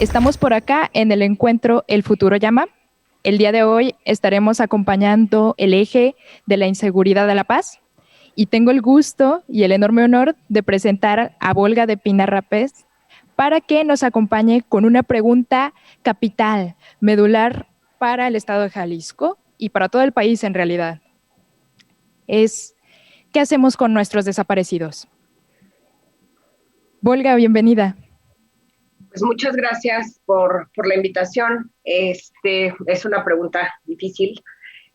Estamos por acá en el encuentro El Futuro Llama. El día de hoy estaremos acompañando el eje de la inseguridad de la paz y tengo el gusto y el enorme honor de presentar a Volga de Pina Rapés para que nos acompañe con una pregunta capital, medular para el estado de Jalisco y para todo el país en realidad. Es, ¿qué hacemos con nuestros desaparecidos? Volga, bienvenida. Pues muchas gracias por la invitación. Es una pregunta difícil.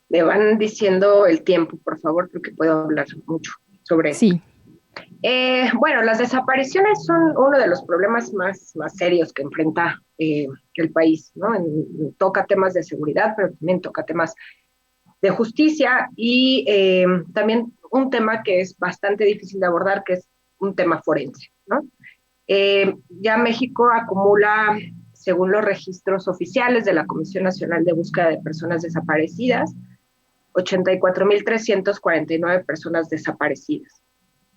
Me van diciendo el tiempo, por favor, porque puedo hablar mucho sobre esto. Sí, Bueno, las desapariciones son uno de los problemas más serios que enfrenta el país, ¿no? Toca temas de seguridad, pero también toca temas de justicia y también un tema que es bastante difícil de abordar, que es un tema forense, ¿no? Ya México acumula, según los registros oficiales de la Comisión Nacional de Búsqueda de Personas Desaparecidas, 84.349 personas desaparecidas.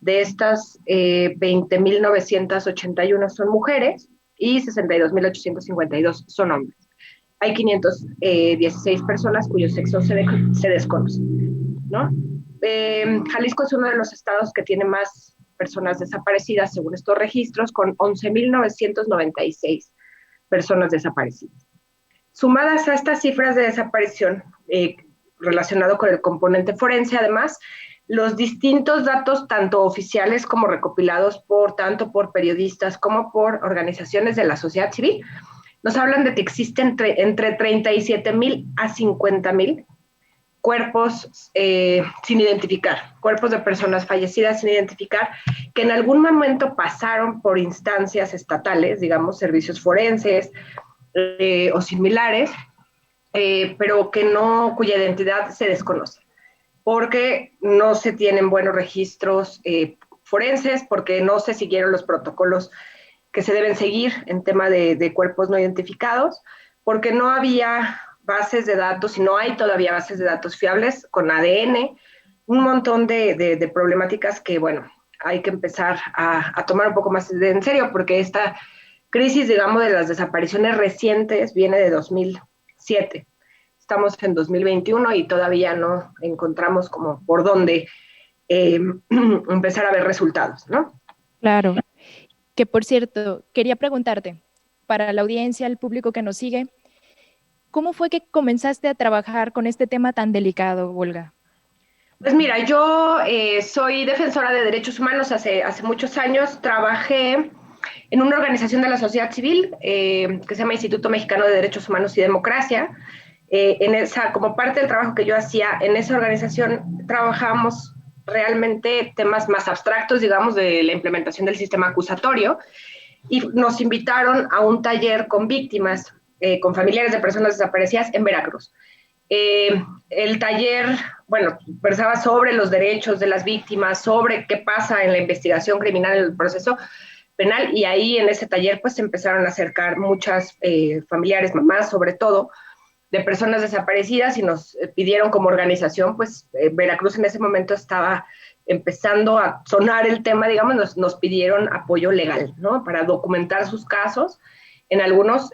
De estas, 20.981 son mujeres y 62.852 son hombres. Hay 516 personas cuyo sexo se desconoce, ¿no? Jalisco es uno de los estados que tiene más personas desaparecidas, según estos registros, con 11.996 personas desaparecidas. Sumadas a estas cifras de desaparición, relacionado con el componente forense, además, los distintos datos, tanto oficiales como recopilados tanto por periodistas como por organizaciones de la sociedad civil, nos hablan de que existen entre 37.000 a 50.000 cuerpos sin identificar, cuerpos de personas fallecidas sin identificar, que en algún momento pasaron por instancias estatales, digamos, servicios forenses o similares, pero que no, cuya identidad se desconoce, porque no se tienen buenos registros forenses, porque no se siguieron los protocolos que se deben seguir en tema de cuerpos no identificados, porque no había bases de datos y no hay todavía bases de datos fiables con ADN, un montón de problemáticas que, bueno, hay que empezar a tomar un poco más en serio, porque esta crisis, digamos, de las desapariciones recientes viene de 2007. Estamos en 2021 y todavía no encontramos como por dónde empezar a ver resultados, ¿no? claro. Que por cierto, quería preguntarte, para la audiencia, el público que nos sigue, ¿cómo fue que comenzaste a trabajar con este tema tan delicado, Olga? Pues mira, yo soy defensora de derechos humanos hace muchos años. Trabajé en una organización de la sociedad civil que se llama Instituto Mexicano de Derechos Humanos y Democracia. Como parte del trabajo que yo hacía en esa organización, trabajamos realmente temas más abstractos, digamos, de la implementación del sistema acusatorio, y nos invitaron a un taller con víctimas, con familiares de personas desaparecidas en Veracruz. El taller, bueno, versaba sobre los derechos de las víctimas, sobre qué pasa en la investigación criminal, en el proceso penal, y ahí en ese taller pues se empezaron a acercar muchas familiares, mamás sobre todo, de personas desaparecidas, y nos pidieron como organización, pues Veracruz en ese momento estaba empezando a sonar el tema, digamos, nos pidieron apoyo legal, ¿no? Para documentar sus casos, en algunos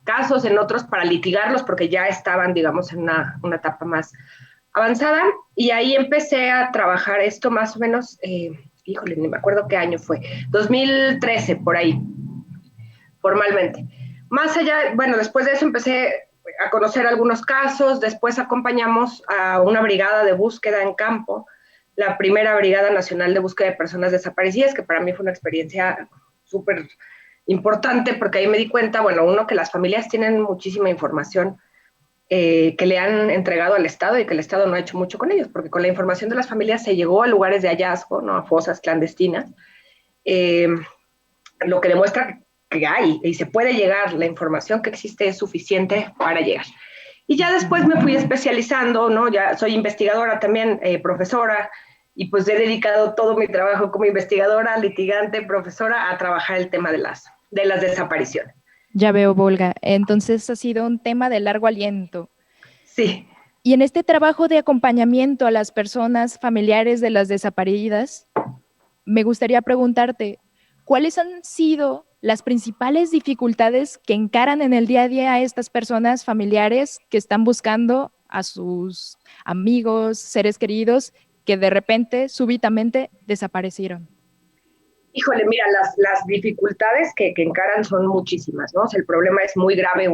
casos, en otros para litigarlos, porque ya estaban, digamos, en una etapa más avanzada, y ahí empecé a trabajar esto más o menos, híjole, ni me acuerdo qué año fue, 2013, por ahí, formalmente. Más allá, bueno, después de eso empecé a conocer algunos casos, después acompañamos a una brigada de búsqueda en campo, la primera Brigada Nacional de Búsqueda de Personas Desaparecidas, que para mí fue una experiencia súper importante, porque ahí me di cuenta, bueno, uno, que las familias tienen muchísima información que le han entregado al Estado y que el Estado no ha hecho mucho con ellos, porque con la información de las familias se llegó a lugares de hallazgo, ¿no? A fosas clandestinas, eh, lo que demuestra que hay y se puede llegar, la información que existe es suficiente para llegar. Y ya después me fui especializando, ¿no? Ya soy investigadora también, profesora, y pues he dedicado todo mi trabajo como investigadora, litigante, profesora, a trabajar el tema de las desapariciones. Ya veo, Volga. Entonces ha sido un tema de largo aliento. Sí. Y en este trabajo de acompañamiento a las personas familiares de las desaparecidas, me gustaría preguntarte, ¿cuáles han sido las principales dificultades que encaran en el día a día a estas personas familiares que están buscando a sus amigos, seres queridos, que de repente, súbitamente, desaparecieron. Híjole, mira, las dificultades que encaran son muchísimas, ¿no? O sea, el problema es muy grave.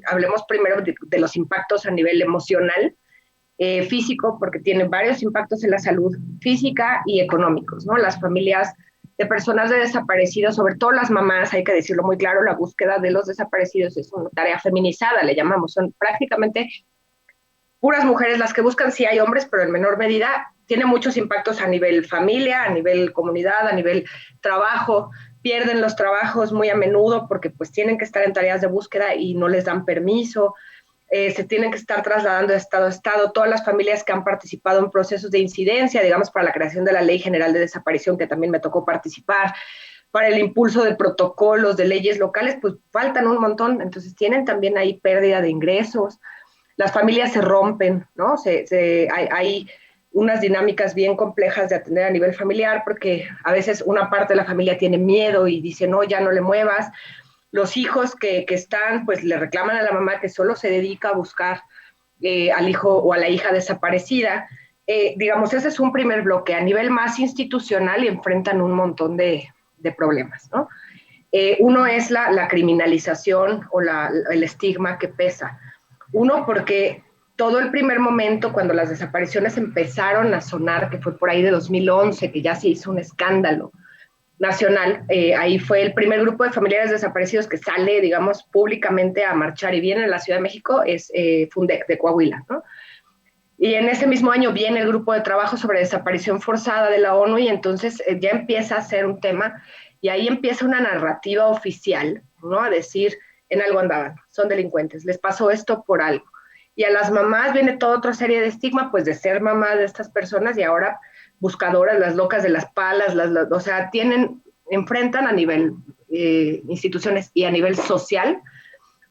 Hablemos primero de los impactos a nivel emocional, físico, porque tiene varios impactos en la salud física y económicos, ¿no? Las familias de personas de desaparecidos, sobre todo las mamás, hay que decirlo muy claro, la búsqueda de los desaparecidos es una tarea feminizada, le llamamos, son prácticamente puras mujeres las que buscan, sí hay hombres, pero en menor medida, tiene muchos impactos a nivel familia, a nivel comunidad, a nivel trabajo, pierden los trabajos muy a menudo porque pues tienen que estar en tareas de búsqueda y no les dan permiso, se tienen que estar trasladando de estado a estado. Todas las familias que han participado en procesos de incidencia, digamos, para la creación de la Ley General de Desaparición, que también me tocó participar, para el impulso de protocolos, de leyes locales, pues faltan un montón. Entonces tienen también ahí pérdida de ingresos, las familias se rompen, ¿no? Hay unas dinámicas bien complejas de atender a nivel familiar, porque a veces una parte de la familia tiene miedo y dice, no, ya no le muevas. Los hijos que están, pues le reclaman a la mamá que solo se dedica a buscar al hijo o a la hija desaparecida. Digamos, ese es un primer bloque. A nivel más institucional y enfrentan un montón de problemas, ¿no? Uno es la criminalización o el estigma que pesa. Uno, porque todo el primer momento, cuando las desapariciones empezaron a sonar, que fue por ahí de 2011, que ya se hizo un escándalo nacional, ahí fue el primer grupo de familiares desaparecidos que sale, digamos, públicamente a marchar y viene a la Ciudad de México, es Fundec de Coahuila, ¿no? Y en ese mismo año viene el grupo de trabajo sobre desaparición forzada de la ONU y entonces ya empieza a ser un tema y ahí empieza una narrativa oficial, ¿no? A decir, en algo andaban, son delincuentes, les pasó esto por algo. Y a las mamás viene toda otra serie de estigma, pues de ser mamá de estas personas y ahora buscadoras, las locas de las palas, o sea, enfrentan a nivel instituciones y a nivel social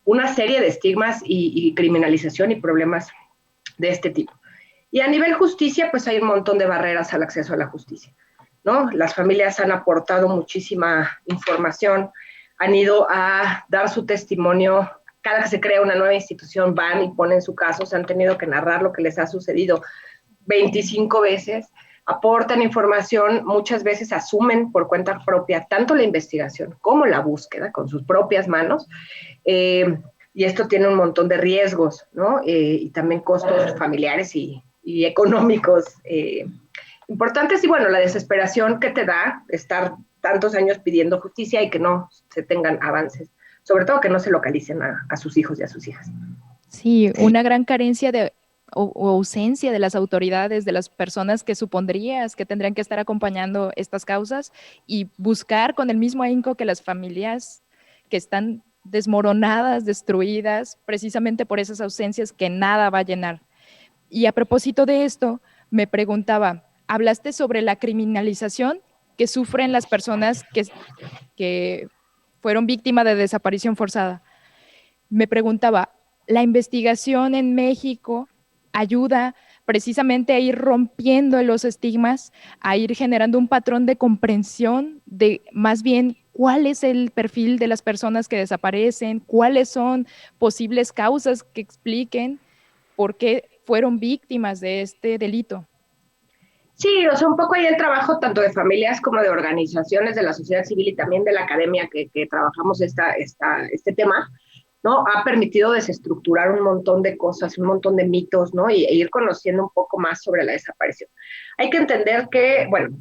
una serie de estigmas y criminalización y problemas de este tipo. Y a nivel justicia, pues hay un montón de barreras al acceso a la justicia, ¿no? Las familias han aportado muchísima información, han ido a dar su testimonio. Cada que se crea una nueva institución van y ponen su caso, se han tenido que narrar lo que les ha sucedido 25 veces, aportan información, muchas veces asumen por cuenta propia tanto la investigación como la búsqueda con sus propias manos, y esto tiene un montón de riesgos, ¿no? Y también costos familiares y económicos importantes, y bueno, la desesperación que te da estar tantos años pidiendo justicia y que no se tengan avances, sobre todo que no se localicen a sus hijos y a sus hijas. Sí, una gran carencia o ausencia de las autoridades, de las personas que supondrías que tendrían que estar acompañando estas causas y buscar con el mismo ahínco que las familias que están desmoronadas, destruidas, precisamente por esas ausencias que nada va a llenar. Y a propósito de esto, me preguntaba, hablaste sobre la criminalización que sufren las personas que fueron víctimas de desaparición forzada. Me preguntaba, ¿la investigación en México ayuda precisamente a ir rompiendo los estigmas, a ir generando un patrón de comprensión de más bien cuál es el perfil de las personas que desaparecen, cuáles son posibles causas que expliquen por qué fueron víctimas de este delito? Sí, o sea, un poco ahí el trabajo tanto de familias como de organizaciones de la sociedad civil y también de la academia que trabajamos este tema, ¿no? Ha permitido desestructurar un montón de cosas, un montón de mitos, ¿no? E ir conociendo un poco más sobre la desaparición. Hay que entender que, bueno,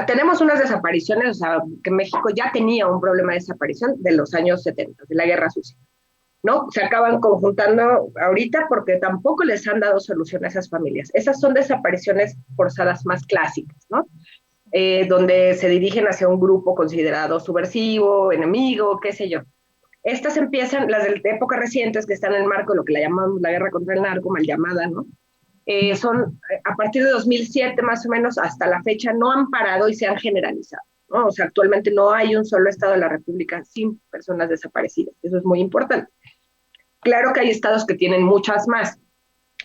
tenemos unas desapariciones, o sea, que México ya tenía un problema de desaparición de los años 70, de la Guerra Sucia, ¿no? Se acaban conjuntando ahorita porque tampoco les han dado solución a esas familias. Esas son desapariciones forzadas más clásicas, ¿no? Donde se dirigen hacia un grupo considerado subversivo, enemigo, qué sé yo. Estas empiezan, las de épocas recientes, que están en el marco de lo que la llamamos la guerra contra el narco, mal llamada, ¿no? Son a partir de 2007 más o menos hasta la fecha no han parado y se han generalizado, ¿no? O sea, actualmente no hay un solo estado de la República sin personas desaparecidas. Eso es muy importante. Claro que hay estados que tienen muchas más.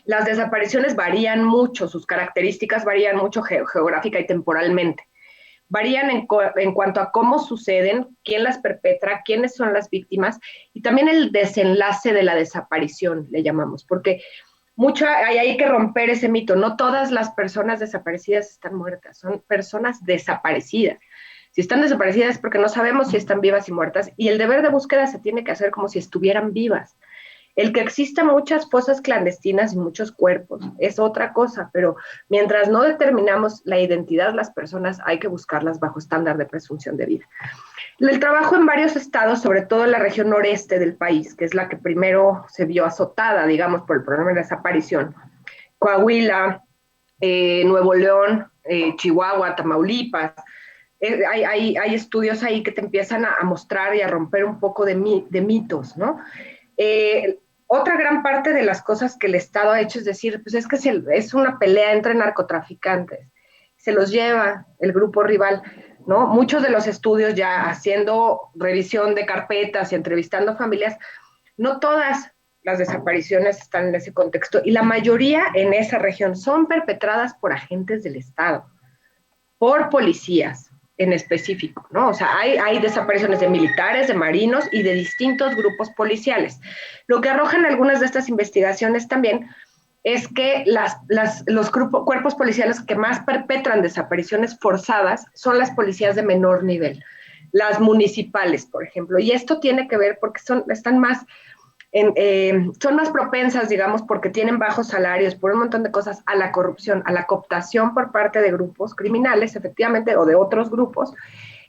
Las desapariciones varían mucho, sus características varían mucho geográfica y temporalmente. varían en cuanto a cómo suceden, quién las perpetra, quiénes son las víctimas y también el desenlace de la desaparición, le llamamos, porque hay que romper ese mito. No todas las personas desaparecidas están muertas, son personas desaparecidas. Si están desaparecidas es porque no sabemos si están vivas y muertas, y el deber de búsqueda se tiene que hacer como si estuvieran vivas. El que existan muchas fosas clandestinas y muchos cuerpos es otra cosa, pero mientras no determinamos la identidad de las personas, hay que buscarlas bajo estándar de presunción de vida. El trabajo en varios estados, sobre todo en la región noreste del país, que es la que primero se vio azotada, digamos, por el problema de desaparición, Coahuila, Nuevo León, Chihuahua, Tamaulipas, hay estudios ahí que te empiezan a mostrar y a romper un poco de mitos, ¿no? Otra gran parte de las cosas que el Estado ha hecho es decir, pues es que es una pelea entre narcotraficantes, se los lleva el grupo rival, ¿no? Muchos de los estudios ya haciendo revisión de carpetas y entrevistando familias, no todas las desapariciones están en ese contexto y la mayoría en esa región son perpetradas por agentes del Estado, por policías en específico, ¿no? O sea, hay desapariciones de militares, de marinos y de distintos grupos policiales. Lo que arrojan algunas de estas investigaciones también es que los cuerpos policiales que más perpetran desapariciones forzadas son las policías de menor nivel, las municipales, por ejemplo. Y esto tiene que ver porque están más son más propensas, digamos, porque tienen bajos salarios, por un montón de cosas, a la corrupción, a la cooptación por parte de grupos criminales, efectivamente, o de otros grupos,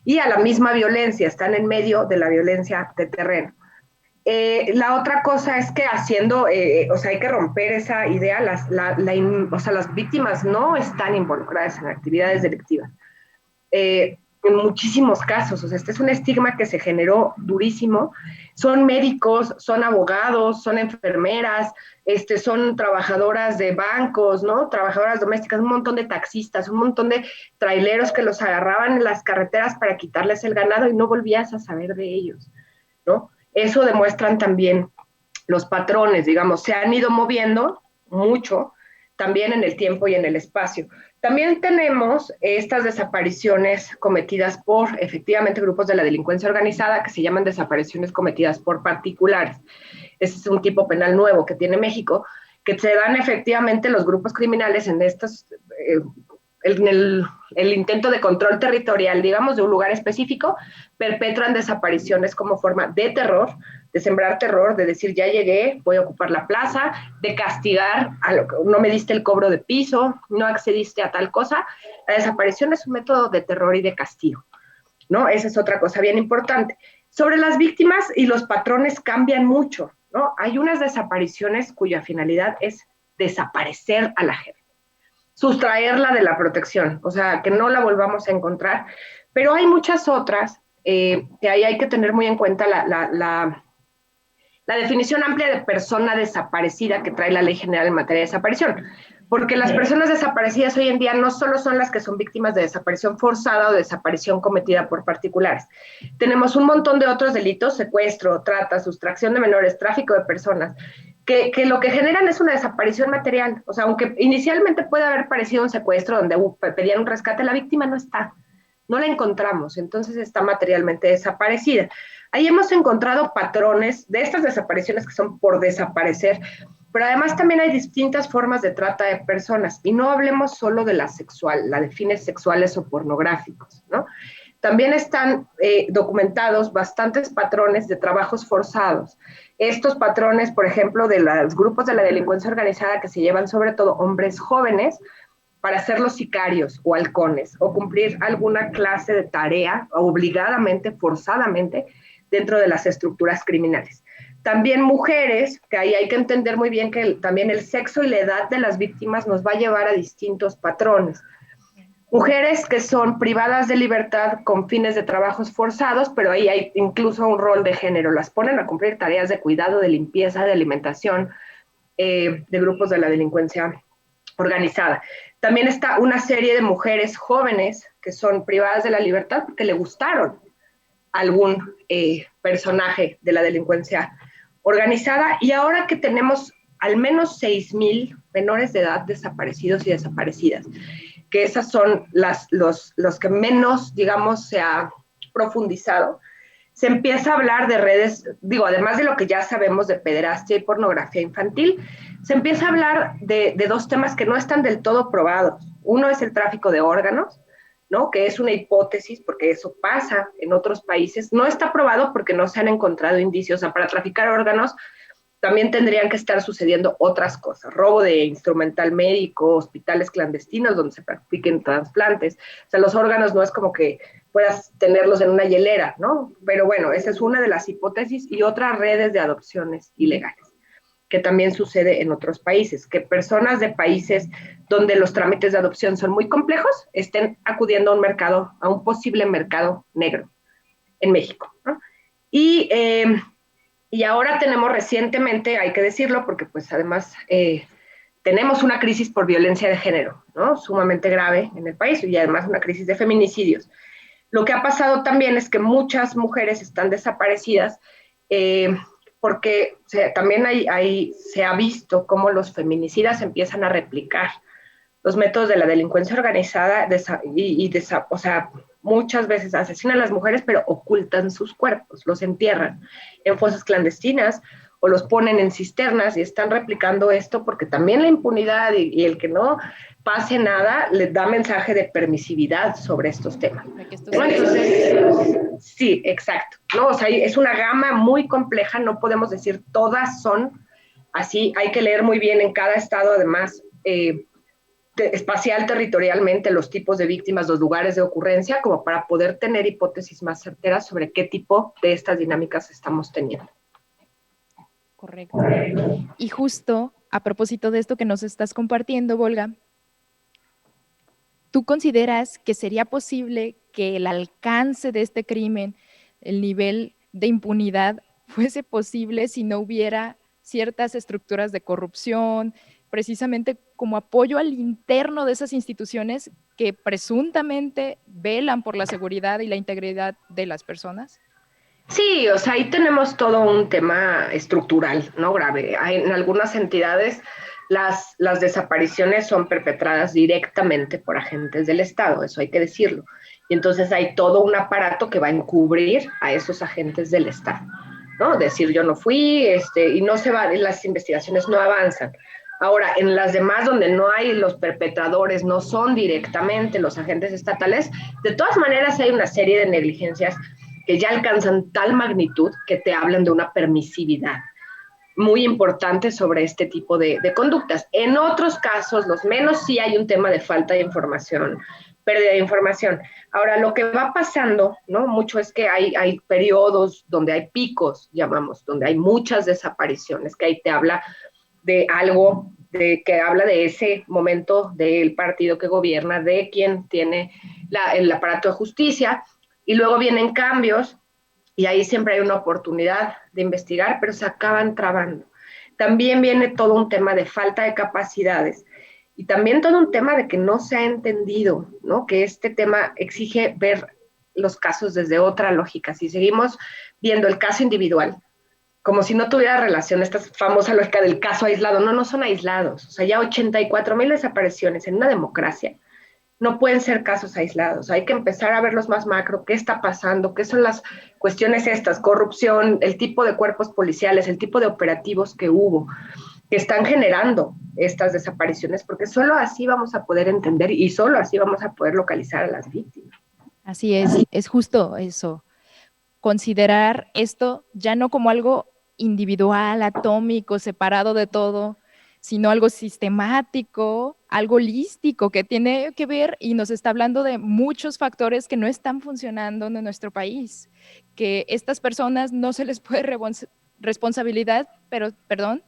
y a la misma violencia, están en medio de la violencia de terreno. La otra cosa es que o sea, hay que romper esa idea, o sea, las víctimas no están involucradas en actividades delictivas. En muchísimos casos, o sea, este es un estigma que se generó durísimo. Son médicos, son abogados, son enfermeras, son trabajadoras de bancos, ¿no? Trabajadoras domésticas, un montón de taxistas, un montón de traileros que los agarraban en las carreteras para quitarles el ganado y no volvías a saber de ellos, ¿no? Eso demuestran también los patrones, digamos, se han ido moviendo mucho también en el tiempo y en el espacio. También tenemos estas desapariciones cometidas por, efectivamente, grupos de la delincuencia organizada que se llaman desapariciones cometidas por particulares. Ese es un tipo penal nuevo que tiene México, que se dan efectivamente los grupos criminales en estos, en el intento de control territorial, digamos, de un lugar específico, perpetran desapariciones como forma de terror, de sembrar terror, de decir, ya llegué, voy a ocupar la plaza, de castigar a lo que no me diste el cobro de piso, no accediste a tal cosa. La desaparición es un método de terror y de castigo, ¿no? Esa es otra cosa bien importante. Sobre las víctimas y los patrones cambian mucho, ¿no? Hay unas desapariciones cuya finalidad es desaparecer a la gente, sustraerla de la protección, o sea, que no la volvamos a encontrar, pero hay muchas otras que ahí hay que tener muy en cuenta la definición amplia de persona desaparecida que trae la Ley General en materia de desaparición, porque las personas desaparecidas hoy en día no solo son las que son víctimas de desaparición forzada o desaparición cometida por particulares. Tenemos un montón de otros delitos, secuestro, trata, sustracción de menores, tráfico de personas, que lo que generan es una desaparición material. O sea, aunque inicialmente puede haber parecido un secuestro donde pedían un rescate, la víctima no está, no la encontramos, entonces está materialmente desaparecida. Ahí hemos encontrado patrones de estas desapariciones que son por desaparecer, pero además también hay distintas formas de trata de personas, y no hablemos solo de la sexual, la de fines sexuales o pornográficos, ¿no? También están documentados bastantes patrones de trabajos forzados. Estos patrones, por ejemplo, de los grupos de la delincuencia organizada que se llevan sobre todo hombres jóvenes para ser los sicarios o halcones o cumplir alguna clase de tarea obligadamente, forzadamente, dentro de las estructuras criminales. También mujeres, que ahí hay que entender muy bien que también el sexo y la edad de las víctimas nos va a llevar a distintos patrones. Mujeres que son privadas de libertad con fines de trabajos forzados, pero ahí hay incluso un rol de género. Las ponen a cumplir tareas de cuidado, de limpieza, de alimentación, de grupos de la delincuencia organizada. También está una serie de mujeres jóvenes que son privadas de la libertad porque le gustaron algún personaje de la delincuencia organizada. Y ahora que tenemos al menos 6,000 menores de edad desaparecidos y desaparecidas, que esas son los que menos, digamos, se ha profundizado, se empieza a hablar de redes, digo, además de lo que ya sabemos de pederastia y pornografía infantil, se empieza a hablar de dos temas que no están del todo probados. Uno es el tráfico de órganos, ¿no? Que es una hipótesis, porque eso pasa en otros países. No está probado porque no se han encontrado indicios. O sea, para traficar órganos también tendrían que estar sucediendo otras cosas, robo de instrumental médico, hospitales clandestinos donde se practiquen trasplantes. O sea, los órganos no es como que puedas tenerlos en una hielera, ¿no? Pero bueno, esa es una de las hipótesis y otras redes de adopciones ilegales, que también sucede en otros países, que personas de países donde los trámites de adopción son muy complejos estén acudiendo a un mercado, a un posible mercado negro en México, ¿no? Y y ahora tenemos recientemente, hay que decirlo, porque pues además tenemos una crisis por violencia de género, ¿no? Sumamente grave en el país y además una crisis de feminicidios. Lo que ha pasado también es que muchas mujeres están desaparecidas porque también se ha visto cómo los feminicidas empiezan a replicar los métodos de la delincuencia organizada o sea, muchas veces asesinan a las mujeres, pero ocultan sus cuerpos, los entierran en fosas clandestinas o los ponen en cisternas y están replicando esto porque también la impunidad y el que no pase nada les da mensaje de permisividad sobre estos temas. ¿No? Entonces, sí, exacto. ¿No? O sea, es una gama muy compleja, no podemos decir todas son así, hay que leer muy bien en cada estado, además, espacial territorialmente los tipos de víctimas, los lugares de ocurrencia, como para poder tener hipótesis más certeras sobre qué tipo de estas dinámicas estamos teniendo. Correcto. Y justo a propósito de esto que nos estás compartiendo, Volga, ¿tú consideras que sería posible que el alcance de este crimen, el nivel de impunidad, fuese posible si no hubiera ciertas estructuras de corrupción, precisamente como apoyo al interno de esas instituciones que presuntamente velan por la seguridad y la integridad de las personas? Sí, o sea, ahí tenemos todo un tema estructural, ¿no? Grave. En algunas entidades las desapariciones son perpetradas directamente por agentes del Estado, eso hay que decirlo. Y entonces hay todo un aparato que va a encubrir a esos agentes del Estado, ¿no? Decir yo no fui, y no se va, las investigaciones no avanzan. Ahora, en las demás donde no hay los perpetradores, no son directamente los agentes estatales, de todas maneras hay una serie de negligencias que ya alcanzan tal magnitud que te hablan de una permisividad muy importante sobre este tipo de conductas. En otros casos, los menos, sí hay un tema de falta de información, pérdida de información. Ahora, lo que va pasando, ¿no? Mucho es que hay periodos donde hay picos, llamamos, donde hay muchas desapariciones, que ahí te habla de algo que habla de ese momento del partido que gobierna, de quien tiene el aparato de justicia, y luego vienen cambios y ahí siempre hay una oportunidad de investigar, pero se acaban trabando. También viene todo un tema de falta de capacidades y también todo un tema de que no se ha entendido, ¿no? Que este tema exige ver los casos desde otra lógica. Si seguimos viendo el caso individual, como si no tuviera relación, esta famosa lógica del caso aislado, no, no son aislados. O sea, ya 84,000 desapariciones en una democracia no pueden ser casos aislados, hay que empezar a verlos más macro, qué está pasando, qué son las cuestiones estas, corrupción, el tipo de cuerpos policiales, el tipo de operativos que hubo, que están generando estas desapariciones, porque solo así vamos a poder entender y solo así vamos a poder localizar a las víctimas. Así es justo eso. Considerar esto ya no como algo individual, atómico, separado de todo, sino algo sistemático, algo holístico que tiene que ver y nos está hablando de muchos factores que no están funcionando en nuestro país, que estas personas no se les puede responsabilidad, pero, perdón,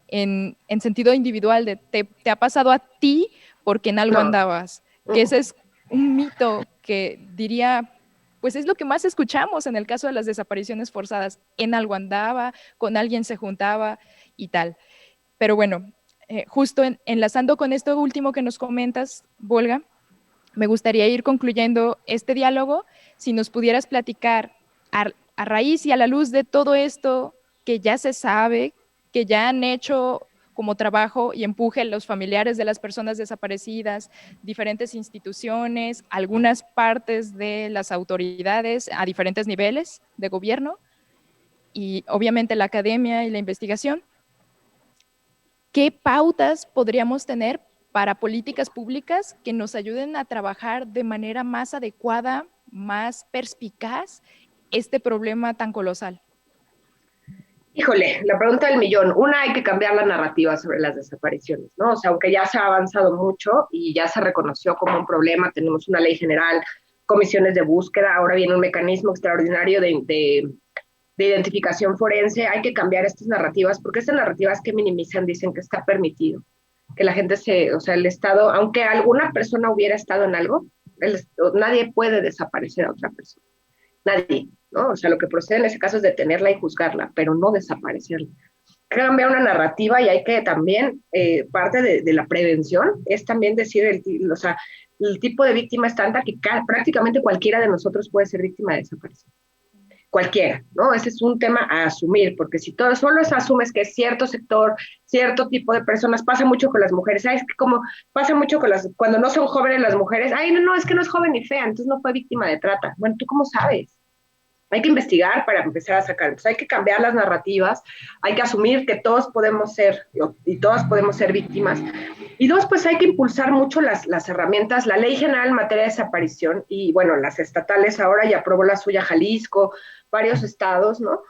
en sentido individual, de te ha pasado a ti porque en algo andabas, que ese es un mito que diría, pues es lo que más escuchamos en el caso de las desapariciones forzadas, en algo andaba, con alguien se juntaba y tal. Pero bueno, justo enlazando con esto último que nos comentas, Volga, me gustaría ir concluyendo este diálogo, si nos pudieras platicar a raíz y a la luz de todo esto que ya se sabe, que ya han hecho como trabajo y empuje a los familiares de las personas desaparecidas, diferentes instituciones, algunas partes de las autoridades a diferentes niveles de gobierno y obviamente la academia y la investigación. ¿Qué pautas podríamos tener para políticas públicas que nos ayuden a trabajar de manera más adecuada, más perspicaz este problema tan colosal? Híjole, la pregunta del millón. Una, hay que cambiar la narrativa sobre las desapariciones, ¿no? O sea, aunque ya se ha avanzado mucho y ya se reconoció como un problema, tenemos una ley general, comisiones de búsqueda, ahora viene un mecanismo extraordinario de identificación forense, hay que cambiar estas narrativas, porque estas narrativas que minimizan dicen que está permitido, que la gente o sea, el Estado, aunque alguna persona hubiera estado en algo, nadie puede desaparecer a otra persona, nadie, ¿no? O sea, lo que procede en ese caso es detenerla y juzgarla, pero no desaparecerla. Hay que cambiar una narrativa y hay que también, parte de la prevención es también decir, o sea, el tipo de víctima es tanta que prácticamente cualquiera de nosotros puede ser víctima de desaparición. Cualquiera, ¿no? Ese es un tema a asumir, porque si todo solo asumes que es cierto sector, cierto tipo de personas, pasa mucho con las mujeres, ¿sabes? Como pasa mucho con cuando no son jóvenes las mujeres, ay, no, es que no es joven ni fea, entonces no fue víctima de trata. Bueno, ¿tú cómo sabes? Hay que investigar para empezar a sacar. Entonces hay que cambiar las narrativas, hay que asumir que todos podemos ser y todas podemos ser víctimas. Y dos, pues hay que impulsar mucho las herramientas, la Ley General en materia de desaparición y bueno, las estatales ahora ya aprobó la suya Jalisco, varios estados, ¿no?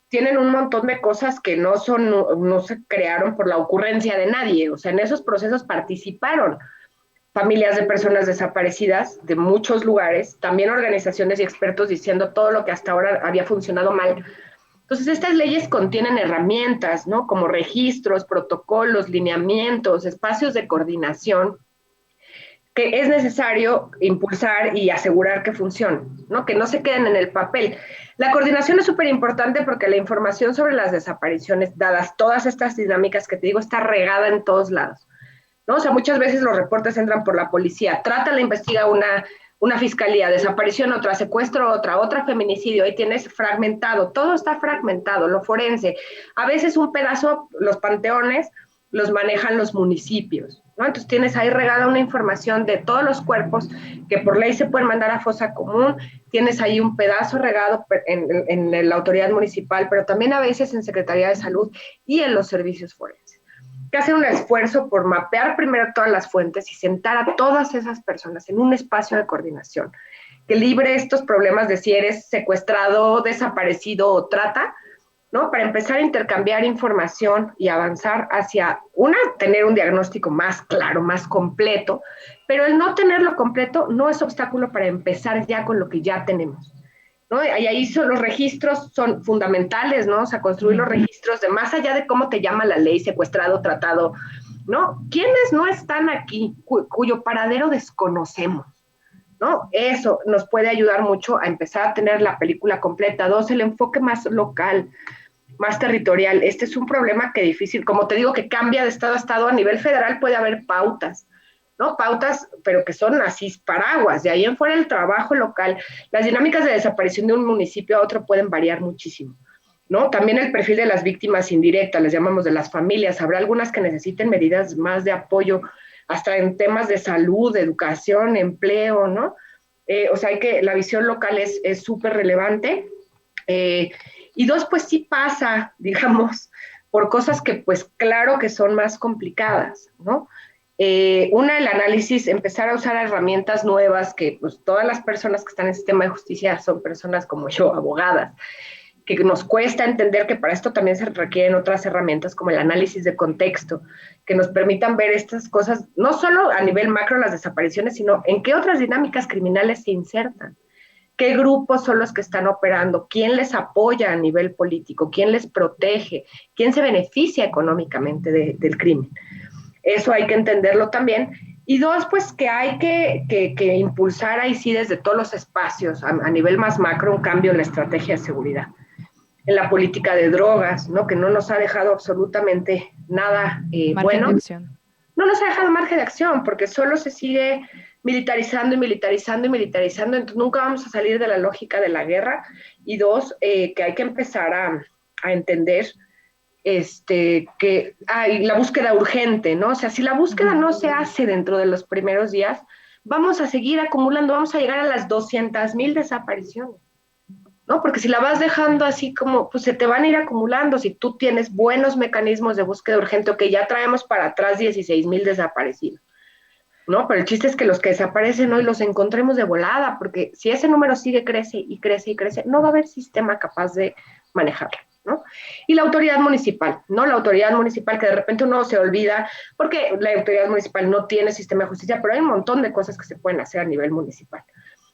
Tienen un montón de cosas que no se crearon por la ocurrencia de nadie, o sea, en esos procesos participaron familias de personas desaparecidas de muchos lugares, también organizaciones y expertos diciendo todo lo que hasta ahora había funcionado mal. Entonces, estas leyes contienen herramientas, ¿no? Como registros, protocolos, lineamientos, espacios de coordinación que es necesario impulsar y asegurar que funcionen, ¿no? Que no se queden en el papel. La coordinación es súper importante porque la información sobre las desapariciones, dadas todas estas dinámicas que te digo, está regada en todos lados, ¿no? O sea, muchas veces los reportes entran por la policía, trata, la investiga una fiscalía, desaparición otra, secuestro otra feminicidio, ahí tienes fragmentado, todo está fragmentado, lo forense. A veces un pedazo, los panteones, los manejan los municipios, ¿no? Entonces tienes ahí regada una información de todos los cuerpos que por ley se pueden mandar a fosa común, tienes ahí un pedazo regado en la autoridad municipal, pero también a veces en Secretaría de Salud y en los servicios forenses. Que hacer un esfuerzo por mapear primero todas las fuentes y sentar a todas esas personas en un espacio de coordinación que libre estos problemas de si eres secuestrado, desaparecido o trata, ¿no? Para empezar a intercambiar información y avanzar hacia, tener un diagnóstico más claro, más completo, pero el no tenerlo completo no es obstáculo para empezar ya con lo que ya tenemos, ¿no? Y ahí los registros son fundamentales, ¿no? O sea, construir los registros de más allá de cómo te llama la ley, secuestrado, tratado, ¿no? ¿Quiénes no están aquí, cuyo paradero desconocemos? ¿No? Eso nos puede ayudar mucho a empezar a tener la película completa. Dos, el enfoque más local, más territorial. Este es un problema que difícil, como te digo, que cambia de estado a estado. A nivel federal puede haber pautas, ¿no? Pautas, pero que son así paraguas. De ahí en fuera el trabajo local. Las dinámicas de desaparición de un municipio a otro pueden variar muchísimo, ¿no? También el perfil de las víctimas indirectas, les llamamos de las familias. Habrá algunas que necesiten medidas más de apoyo, hasta en temas de salud, de educación, empleo, ¿no? O sea, la visión local es súper relevante. Y dos, pues sí pasa, digamos, por cosas que pues claro que son más complicadas, ¿no? Una, el análisis, empezar a usar herramientas nuevas que pues todas las personas que están en el sistema de justicia son personas como yo, abogadas, que nos cuesta entender que para esto también se requieren otras herramientas como el análisis de contexto, que nos permitan ver estas cosas, no solo a nivel macro las desapariciones, sino en qué otras dinámicas criminales se insertan, qué grupos son los que están operando, quién les apoya a nivel político, quién les protege, quién se beneficia económicamente del crimen. Eso hay que entenderlo también. Y dos, pues que hay que impulsar ahí sí desde todos los espacios, a nivel más macro, un cambio en la estrategia de seguridad, en la política de drogas, ¿no? Que no nos ha dejado absolutamente nada bueno. No nos ha dejado margen de acción, porque solo se sigue militarizando y militarizando y militarizando, entonces nunca vamos a salir de la lógica de la guerra. Y dos, que hay que empezar a entender y la búsqueda urgente, ¿no? O sea, si la búsqueda no se hace dentro de los primeros días, vamos a seguir acumulando, vamos a llegar a las 200,000 desapariciones, ¿no? Porque si la vas dejando así como, pues se te van a ir acumulando. Si tú tienes buenos mecanismos de búsqueda urgente, que ya traemos para atrás 16,000 desaparecidos, ¿no? Pero el chiste es que los que desaparecen hoy los encontremos de volada, porque si ese número sigue, crece y crece y crece, no va a haber sistema capaz de manejarlo, ¿no? Y la autoridad municipal, ¿no? La autoridad municipal que de repente uno se olvida, porque la autoridad municipal no tiene sistema de justicia, pero hay un montón de cosas que se pueden hacer a nivel municipal,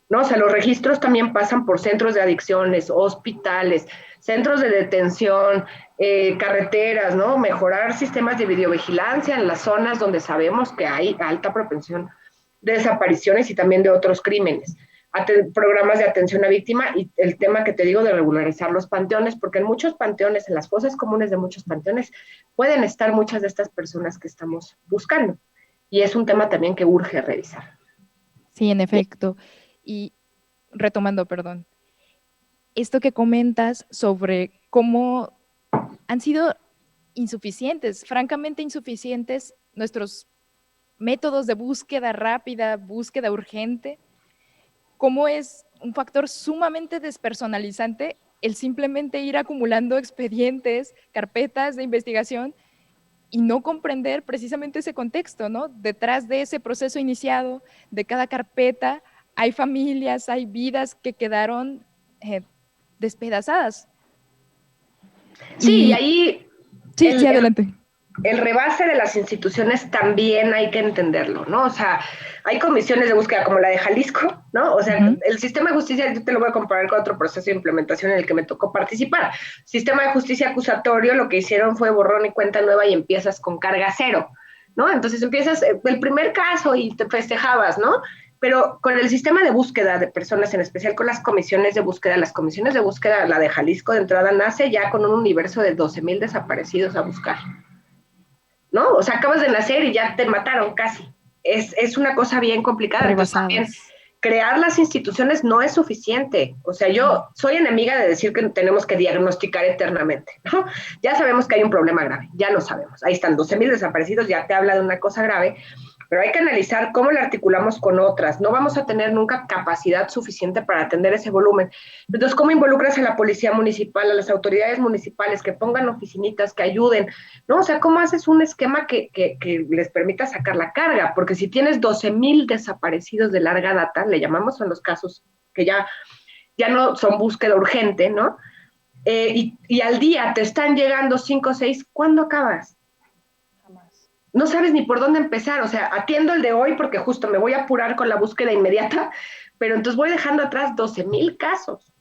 ¿no? O sea, los registros también pasan por centros de adicciones, hospitales, centros de detención, carreteras, ¿no? Mejorar sistemas de videovigilancia en las zonas donde sabemos que hay alta propensión de desapariciones y también de otros crímenes. Programas de atención a víctima y el tema que te digo de regularizar los panteones, porque en muchos panteones, en las fosas comunes de muchos panteones, pueden estar muchas de estas personas que estamos buscando. Y es un tema también que urge revisar. Sí, en efecto. Y retomando, perdón, esto que comentas sobre cómo han sido insuficientes, francamente insuficientes, nuestros métodos de búsqueda rápida, búsqueda urgente, cómo es un factor sumamente despersonalizante el simplemente ir acumulando expedientes, carpetas de investigación y no comprender precisamente ese contexto, ¿no? Detrás de ese proceso iniciado, de cada carpeta, hay familias, hay vidas que quedaron despedazadas. Sí, y ahí sí, adelante. El rebase de las instituciones también hay que entenderlo, ¿no? O sea, hay comisiones de búsqueda como la de Jalisco, ¿no? O sea, el sistema de justicia, yo te lo voy a comparar con otro proceso de implementación en el que me tocó participar. Sistema de justicia acusatorio, lo que hicieron fue borrón y cuenta nueva y empiezas con carga cero, ¿no? Entonces empiezas el primer caso y te festejabas, ¿no? Pero con el sistema de búsqueda de personas, en especial con las comisiones de búsqueda, la de Jalisco de entrada nace ya con un universo de 12,000 desaparecidos a buscar, ¿no? O sea, acabas de nacer y ya te mataron casi. Es una cosa bien complicada. Entonces, también crear las instituciones no es suficiente. O sea, yo soy enemiga de decir que tenemos que diagnosticar eternamente, ¿no? Ya sabemos que hay un problema grave, ya lo sabemos. Ahí están 12,000 desaparecidos, ya te habla de una cosa grave, pero hay que analizar cómo la articulamos con otras. No vamos a tener nunca capacidad suficiente para atender ese volumen. Entonces, ¿cómo involucras a la policía municipal, a las autoridades municipales, que pongan oficinitas, que ayuden? ¿No? O sea, ¿cómo haces un esquema que les permita sacar la carga? Porque si tienes 12,000 desaparecidos de larga data, le llamamos, son los casos que ya no son búsqueda urgente, ¿no? Y al día te están llegando 5 o 6, ¿cuándo acabas? No sabes ni por dónde empezar. O sea, atiendo el de hoy porque justo me voy a apurar con la búsqueda inmediata, pero entonces voy dejando atrás 12,000 casos,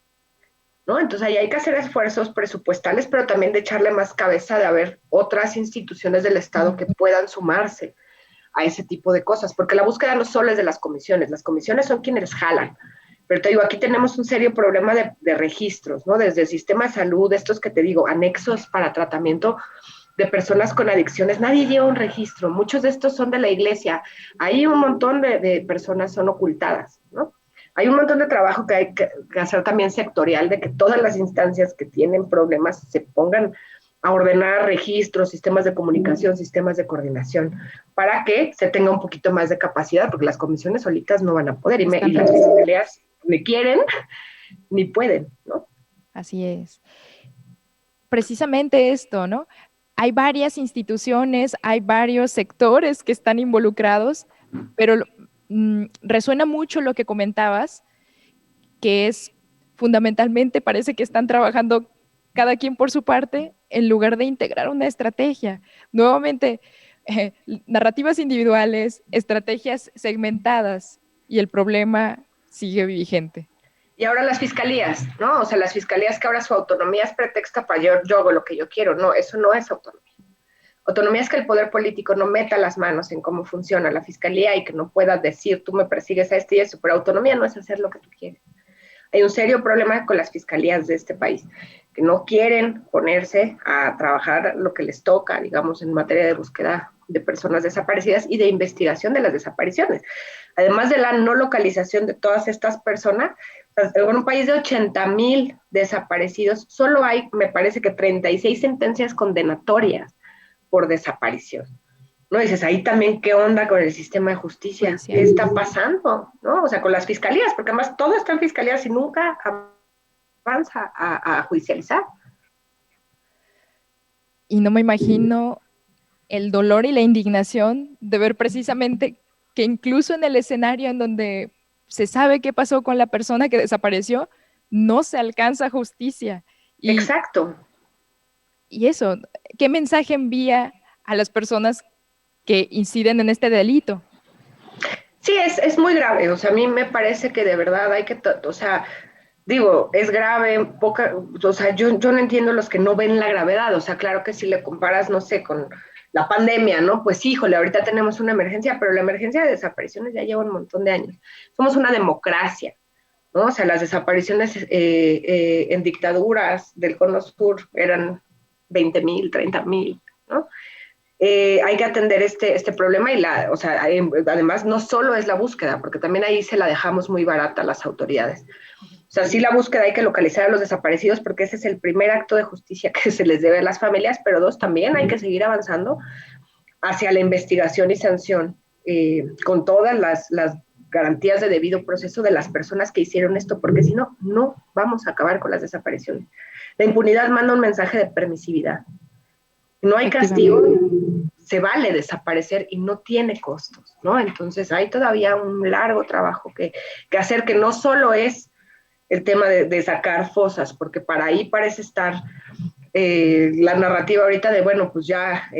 ¿no? Entonces ahí hay que hacer esfuerzos presupuestales, pero también de echarle más cabeza de haber otras instituciones del Estado que puedan sumarse a ese tipo de cosas, porque la búsqueda no solo es de las comisiones son quienes jalan. Pero te digo, aquí tenemos un serio problema de registros, ¿no? Desde el sistema de salud, estos que te digo, anexos para tratamiento de personas con adicciones, nadie lleva un registro, muchos de estos son de la iglesia, hay un montón de personas son ocultadas, ¿no? Hay un montón de trabajo que hay que hacer también sectorial, de que todas las instancias que tienen problemas se pongan a ordenar registros, sistemas de comunicación, sistemas de coordinación, para que se tenga un poquito más de capacidad, porque las comisiones solitas no van a poder, y las fiscalías ni quieren, ni pueden, ¿no? Así es. Precisamente esto, ¿no? Hay varias instituciones, hay varios sectores que están involucrados, pero resuena mucho lo que comentabas, que es fundamentalmente parece que están trabajando cada quien por su parte en lugar de integrar una estrategia. Nuevamente, narrativas individuales, estrategias segmentadas y el problema sigue vigente. Y ahora las fiscalías, ¿no? O sea, las fiscalías que ahora su autonomía es pretexto para yo hago lo que yo quiero. No, eso no es autonomía. Autonomía es que el poder político no meta las manos en cómo funciona la fiscalía y que no pueda decir, tú me persigues a este y eso, pero autonomía no es hacer lo que tú quieres. Hay un serio problema con las fiscalías de este país, que no quieren ponerse a trabajar lo que les toca, digamos, en materia de búsqueda de personas desaparecidas y de investigación de las desapariciones. Además de la no localización de todas estas personas, En un país de 80,000 desaparecidos, solo hay, me parece que 36 sentencias condenatorias por desaparición. ¿No? Dices, ahí también, ¿qué onda con el sistema de justicia? ¿Qué Judicial. está pasando? ¿No? O sea, con las fiscalías, porque además todo está en fiscalías y nunca avanza a judicializar. Y no me imagino el dolor y la indignación de ver precisamente que incluso en el escenario en donde se sabe qué pasó con la persona que desapareció, no se alcanza justicia. Y, Exacto. y eso, ¿qué mensaje envía a las personas que inciden en este delito? Sí, es muy grave. O sea, a mí me parece que de verdad hay que, o sea, digo, es grave, poca, o sea, yo no entiendo los que no ven la gravedad. O sea, claro que si le comparas, no sé, con la pandemia, ¿no? Pues híjole, ahorita tenemos una emergencia, pero la emergencia de desapariciones ya lleva un montón de años. Somos una democracia, ¿no? O sea, las desapariciones en dictaduras del Cono Sur eran 20,000, 30,000, ¿no? Hay que atender este problema y o sea, además no solo es la búsqueda, porque también ahí se la dejamos muy barata a las autoridades. O sea, sí la búsqueda hay que localizar a los desaparecidos porque ese es el primer acto de justicia que se les debe a las familias, pero dos, también hay que seguir avanzando hacia la investigación y sanción con todas las garantías de debido proceso de las personas que hicieron esto, porque si no, no vamos a acabar con las desapariciones. La impunidad manda un mensaje de permisividad. No hay castigo, Efectivamente. se vale desaparecer y no tiene costos, ¿no? Entonces hay todavía un largo trabajo que hacer, que no solo es el tema de sacar fosas, porque para ahí parece estar la narrativa ahorita de, bueno, pues ya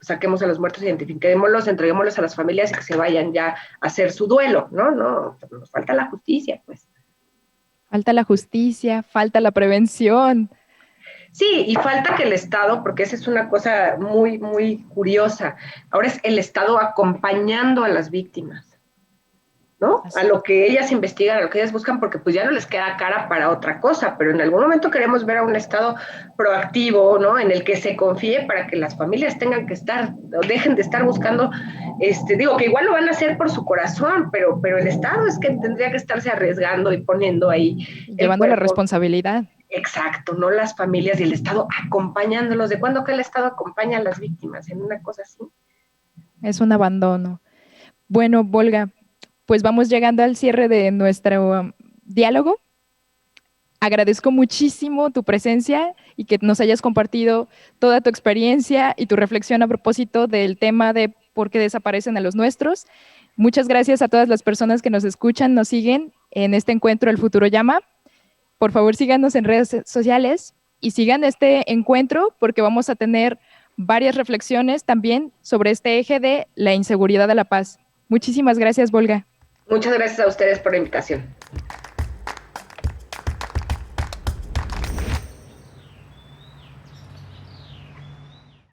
saquemos a los muertos, identifiquémoslos, entreguémoslos a las familias y que se vayan ya a hacer su duelo, ¿no? No, nos falta la justicia, pues. Falta la justicia, falta la prevención. Sí, y falta que el Estado, porque esa es una cosa muy, muy curiosa, ahora es el Estado acompañando a las víctimas, ¿no? A Así. lo que ellas investigan, a lo que ellas buscan, porque pues ya no les queda cara para otra cosa, pero en algún momento queremos ver a un Estado proactivo, ¿no? En el que se confíe para que las familias tengan que estar, o dejen de estar buscando, digo que igual lo van a hacer por su corazón, pero el Estado es que tendría que estarse arriesgando y poniendo ahí el Llevando la cuerpo. responsabilidad. Exacto, no las familias y el Estado acompañándolos. ¿De cuándo que el Estado acompaña a las víctimas en una cosa así? Es un abandono. Bueno, Volga, pues vamos llegando al cierre de nuestro diálogo. Agradezco muchísimo tu presencia y que nos hayas compartido toda tu experiencia y tu reflexión a propósito del tema de por qué desaparecen a los nuestros. Muchas gracias a todas las personas que nos escuchan, nos siguen en este encuentro El Futuro Llama. Por favor, síganos en redes sociales y sigan este encuentro porque vamos a tener varias reflexiones también sobre este eje de la inseguridad de la paz. Muchísimas gracias, Volga. Muchas gracias a ustedes por la invitación.